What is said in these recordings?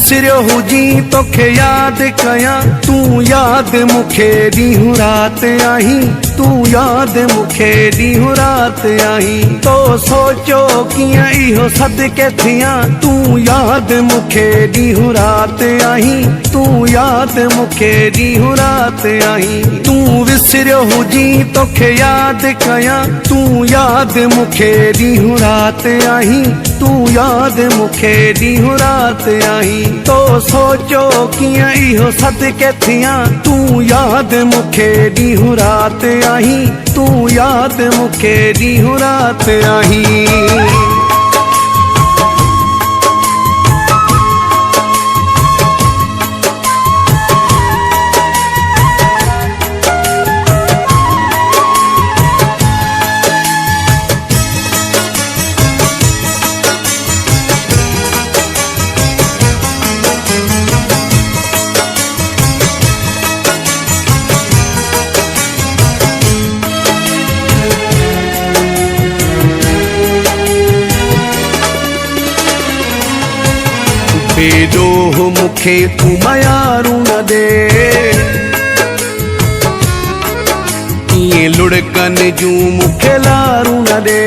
विसरियो हुजी तोखे याद कया, तू याद मुखे ॾींहुं रात आहीं, तू याद मुखे ॾींहुं रात आहीं। तो सोचो कियां इहो सदके थियां, तू याद मुखे ॾींहुं रात आहीं, तू याद मुखे ॾींहुं रात आहीं। तू विसरियो हुजी तोखे याद कया, तू याद मुखे ॾींहुं रात आहीं, तू याद मुखे ॾींहुं रात आहीं। तो सोचो कियां इहो सदके थियां, तू याद मुखे ॾींहुं रात आहीं, तू याद मुखे ॾींहुं रात आहीं। बेडोह मुखे तू मयारू न दे, इएं लुढ़कन जूं मुखे लारू न दे।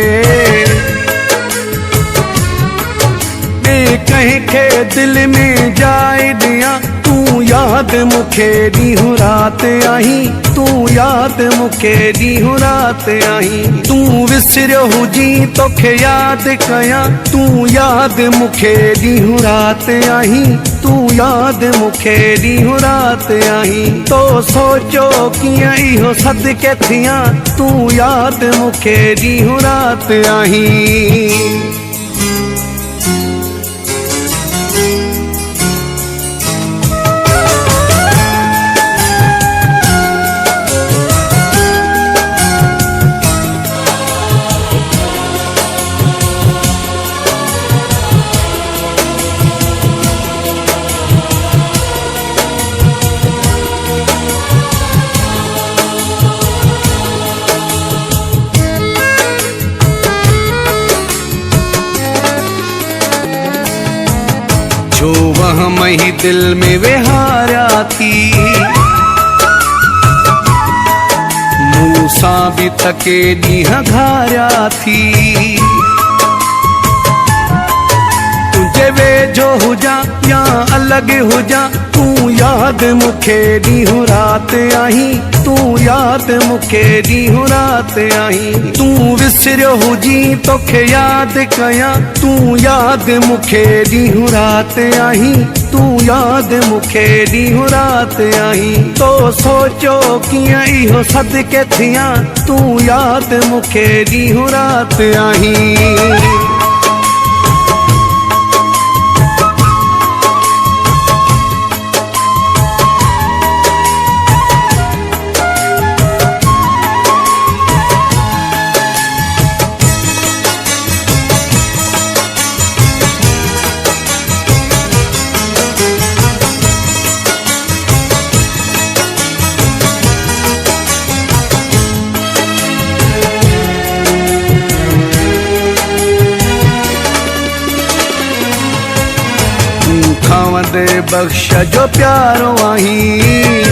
ॿिए कंहिंखे दिल में जाइ ॾियां, तू याद मुखे ॾींहुं रात आहीं, तू याद मुखे ॾींहुं रात आहीं। तू विसरियो हुजी तोखे याद कया, तू याद मुखे ॾींहुं रात आहीं, तू याद मुखे ॾींहुं रात आहीं। तो सोचो कियां इहो सदके थियां, तू याद मुखे ॾींहुं रात आहीं। जो वह मही दिल में विहारा थी, मूसा भी तके ॾींहं घारिया थी। तुझे वेझो हुजा या अलॻि हुजा, तू याद मुखे ॾींहुं रात आहीं, तू याद मुखे ॾींहुं रात आहीं। तू विसरियो हुजी तोखे याद कया, तू याद मुखे ॾींहुं रात आहीं, तू याद मुखे ॾींहुं रात आहीं। तो सोचो कियां इहो सदके थियां, तू याद मुखे ॾींहुं रात आहीं। खावंद बख्श जो प्यारो आहीं,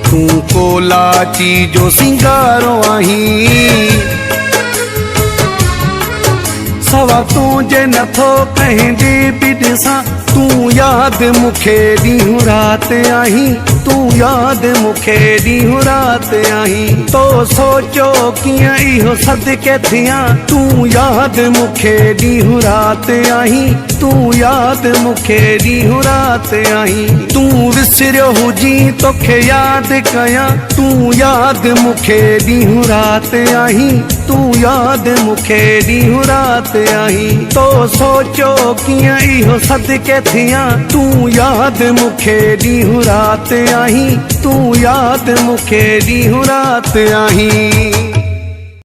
तू कोलाची जो सिंगारो आहीं। सवा तुझे नथो कंहिंजे बि ॾिसां, तू याद मुखे ॾींहुं रात आहीं, तू याद मुखे ॾींहुं रात आहीं। तो सोचो कियां इहो सदके थियां, तू याद मुखे ॾींहुं रात आहीं, तू याद मुखे ॾींहुं रात आहीं। तू विसरियो हुजी तोखे याद कया, तू याद मुखे ॾींहुं रात आहीं, तू याद मुखे ॾींहुं रात आहीं। तो सोचो कियां इहो सदके थियां, तू याद मुखे ॾींहुं रात आहीं, तू याद मुखे ॾींहुं रात आहीं।